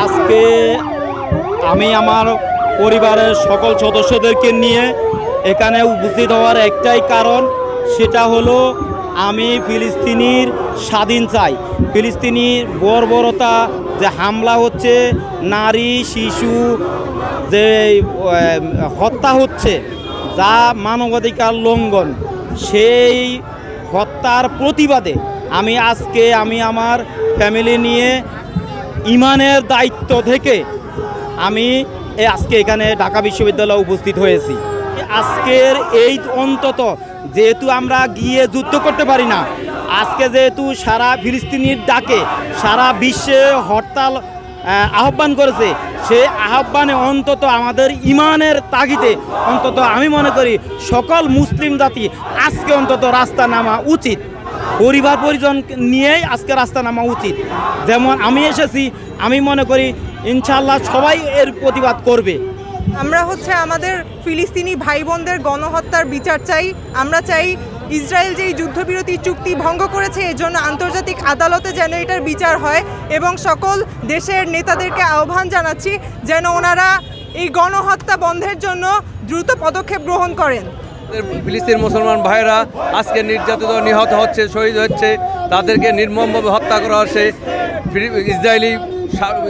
আজকে আমি আমার পরিবারের সকল সদস্যদেরকে নিয়ে এখানে উপস্থিত হওয়ার একটাই কারণ, সেটা হলো আমি ফিলিস্তিনির স্বাধীন চাই। ফিলিস্তিনির বর্বরতা যে হামলা হচ্ছে, নারী শিশু যে হত্যা হচ্ছে, যা মানবাধিকার লঙ্ঘন, সেই হত্যার প্রতিবাদে আমি আমার ফ্যামিলি নিয়ে ইমানের দায়িত্ব থেকে আমি আজকে এখানে ঢাকা বিশ্ববিদ্যালয়ে উপস্থিত হয়েছি। আজকের এই অন্তত যেহেতু আমরা গিয়ে যুদ্ধ করতে পারি না, আজকে যেহেতু সারা ফিলিস্তিনির ডাকে সারা বিশ্বে হরতাল আহ্বান করেছে, সেই আহ্বানে অন্তত আমাদের ইমানের তাগিদে অন্তত আমি মনে করি সকল মুসলিম জাতি আজকে অন্তত রাস্তা নামা উচিত। পরিবার পরিজন নিয়েই আজকে রাস্তা নামা উচিত। যেমন আমি এসেছি, আমি মনে করি ইনশাআল্লাহ সবাই এর প্রতিবাদ করবে। আমরা আমাদের ফিলিস্তিনি ভাই বোনদের গণহত্যার বিচার চাই। আমরা চাই ইসরায়েল যেই যুদ্ধবিরতি চুক্তি ভঙ্গ করেছে, এর জন্য আন্তর্জাতিক আদালতে যেন এটার বিচার হয়, এবং সকল দেশের নেতাদেরকে আহ্বান জানাচ্ছি যেন ওনারা এই গণহত্যা বন্ধের জন্য দ্রুত পদক্ষেপ গ্রহণ করেন। ফিলিস্তিন মুসলমান ভাইরা আজকে নির্যাতিত, নিহত হচ্ছে, শহীদ হচ্ছে, তাদেরকে নির্মমভাবে হত্যা করা হচ্ছে।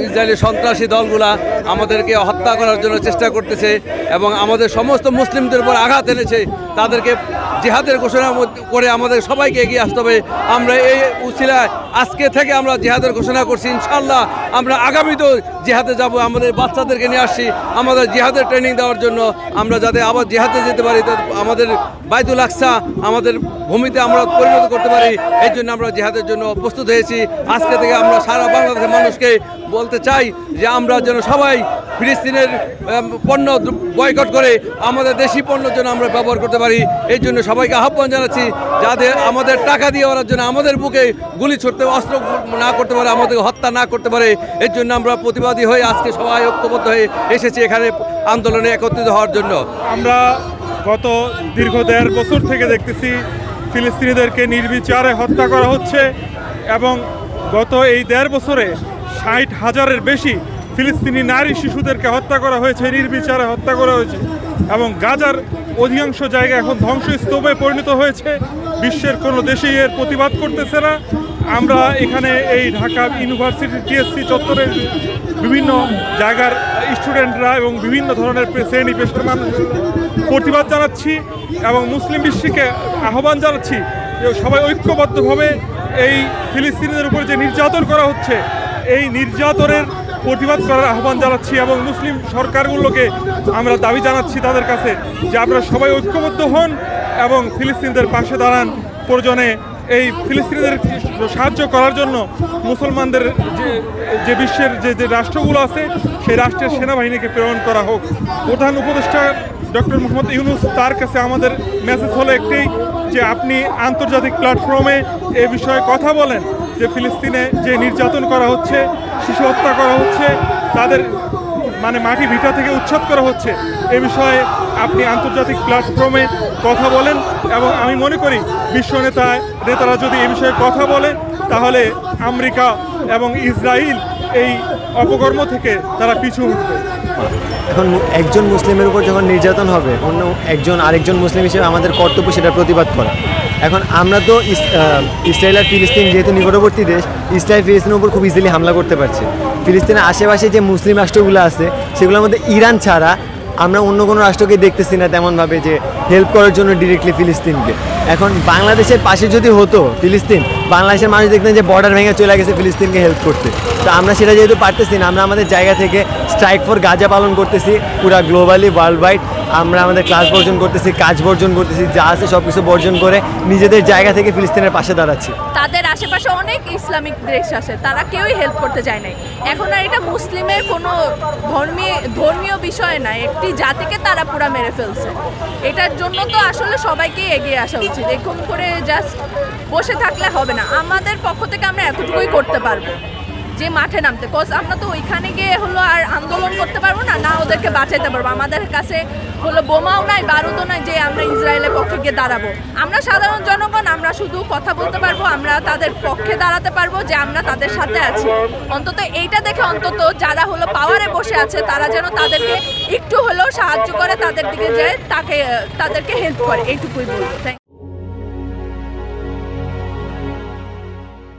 ইসরায়েলি সন্ত্রাসী দলগুলা আমাদেরকে হত্যা করার জন্য চেষ্টা করতেছে এবং আমাদের সমস্ত মুসলিমদের উপর আঘাত এনেছে। তাদেরকে জিহাদের ঘোষণা করে আমাদের সবাইকে এগিয়ে আসতে হবে। আমরা এই উসিলায় আজকে থেকে আমরা জিহাদের ঘোষণা করছি। ইনশাআল্লাহ আমরা আগামীতেও জিহাদে যাব। আমাদের বাচ্চাদেরকে নিয়ে আসছি আমাদের জিহাদের ট্রেনিং দেওয়ার জন্য। আমরা যাতে আবার জিহাদে যেতে পারি, আমাদের বাইতুল আকসা আমাদের ভূমিতে আমরা পরিণত করতে পারি, এই জন্য আমরা জিহাদের জন্য প্রস্তুত হয়েছি। আজকে থেকে আমরা সারা বাংলাদেশের মানুষকে বলতে চাই যে আমরা যেন সবাই ফিলিস্তিনের পণ্য বয়কট করে আমাদের দেশি পণ্যের জন্য আমরা ব্যবহার করতে পারি। এই জন্য সবাইকে আহ্বান জানাচ্ছি যাতে আমাদের টাকা দিয়ে ওরার জন্য আমাদের বুকে গুলি ছুটতে, অস্ত্র না করতে পারে, আমাদের হত্যা না করতে পারে। এর জন্য আমরা প্রতিবাদী হয়ে আজকে সবাই ঐক্যবদ্ধ হয়ে এসেছি এখানে আন্দোলনে একত্রিত হওয়ার জন্য। আমরা গত দীর্ঘ 1.5 বছর থেকে দেখতেছি ফিলিস্তিনিদেরকে নির্বিচারে হত্যা করা হচ্ছে, এবং গত এই 1.5 বছরে 60,000-এর বেশি ফিলিস্তিনি নারী শিশুদেরকে হত্যা করা হয়েছে, নির্বিচারে হত্যা করা হয়েছে, এবং গাজার অধিকাংশ জায়গা এখন ধ্বংসস্তূপে পরিণত হয়েছে। বিশ্বের কোনো দেশেই এর প্রতিবাদ করতেছে না। আমরা এখানে এই ঢাকা ইউনিভার্সিটি টিএসসি চত্বরের বিভিন্ন জায়গার স্টুডেন্টরা এবং বিভিন্ন ধরনের শ্রেণী পেশার মানুষ প্রতিবাদ জানাচ্ছি এবং মুসলিম বিশ্বকে আহ্বান জানাচ্ছি যে সবাই ঐক্যবদ্ধভাবে এই ফিলিস্তিনিদের উপর যে নির্যাতন করা হচ্ছে, এই নির্যাতনের প্রতিবাদ করার আহ্বান জানাচ্ছি, এবং মুসলিম সরকারগুলোকে আমরা দাবি জানাচ্ছি তাদের কাছে যে আপনারা সবাই ঐক্যবদ্ধ হন এবং ফিলিস্তিনিদের পাশে দাঁড়ান। প্রয়োজনে এই ফিলিস্তিনিদের সাহায্য করার জন্য মুসলমানদের যে বিশ্বের যে রাষ্ট্রগুলো আছে, সেই রাষ্ট্রের সেনাবাহিনীকে প্রেরণ করা হোক। প্রধান উপদেষ্টা ডক্টর মোহাম্মদ ইউনূস, তার কাছে আমাদের মেসেজ হলো একটাই, যে আপনি আন্তর্জাতিক প্ল্যাটফর্মে এ বিষয়ে কথা বলেন যে ফিলিস্তিনে যে নির্যাতন করা হচ্ছে, শিশু হত্যা করা হচ্ছে, তাদের মাটি ভিটা থেকে উচ্ছেদ করা হচ্ছে, এ বিষয়ে আপনি আন্তর্জাতিক প্ল্যাটফর্মে কথা বলেন। এবং আমি মনে করি বিশ্ব নেতারা যদি এ বিষয়ে কথা বলে, তাহলে আমেরিকা এবং ইসরায়েল এই অপকর্ম থেকে তারা পিছু উঠবে। এখন একজন মুসলিমের উপর যখন নির্যাতন হবে, অন্য আরেকজন মুসলিম হিসেবে আমাদের কর্তব্য সেটা প্রতিবাদ করা। এখন আমরা তো ইসরায়েল আর ফিলিস্তিন যেহেতু নিকটবর্তী দেশ, ইসরায়েল ফিলিস্তিনের উপর খুব ইজিলি হামলা করতে পারছে। ফিলিস্তিনের আশেপাশে যে মুসলিম রাষ্ট্রগুলো আছে, সেগুলোর মধ্যে ইরান ছাড়া আমরা অন্য কোনো রাষ্ট্রকে দেখতেছি না তেমনভাবে যে হেল্প করার জন্য ডিরেক্টলি ফিলিস্তিনকে। এখন বাংলাদেশের পাশে যদি হতো ফিলিস্তিন, বাংলাদেশের মানুষ দেখতেন যে বর্ডার ভেঙে চলে গেছে ফিলিস্তিনকে হেল্প করতে। তো আমরা সেটা যেহেতু পারতেছি না, আমরা আমাদের জায়গা থেকে স্ট্রাইক ফর গাজা পালন করতেছি পুরা গ্লোবালি, ওয়ার্ল্ড ওয়াইড। আমরা আমাদের ক্লাস বর্জন করতেছি, কাজ বর্জন করতেছি, যা আছে সব কিছু বর্জন করে নিজেদের জায়গা থেকে ফিলিস্তিনের পাশে দাঁড়াচ্ছি। তাদের আশেপাশে অনেক ইসলামিক দেশ আছে, তারা কেউই হেল্প করতে চায় নাই। এখন আর এটা মুসলিমের কোনো ধর্মীয় বিষয় না, একটি জাতিকে তারা পুরা মেরে ফেলছে। এটার জন্য তো আসলে সবাইকে এগিয়ে আসা উচিত। এরকম করে জাস্ট বসে থাকলে হবে না। আমাদের পক্ষ থেকে আমরা এতটুকুই করতে পারবো যে মাঠে নামতে, কজ আমরা তো ওইখানে গিয়ে হলো আর আন্দোলন করতে পারবো না, না ওদেরকে বাঁচাইতে পারবো। আমাদের কাছে হলো বোমাও নাই, বারুদও নাই যে আমরা ইসরায়েলের পক্ষে গিয়ে দাঁড়াবো। আমরা সাধারণ জনগণ, আমরা শুধু কথা বলতে পারবো, আমরা তাদের পক্ষে দাঁড়াতে পারবো যে আমরা তাদের সাথে আছি। অন্তত এইটা দেখে অন্তত যারা হলো পাওয়ারে বসে আছে তারা যেন তাদেরকে একটু হলেও সাহায্য করে, তাদের দিকে যায় তাদেরকে হেল্প করে, এইটুকুই বলবো।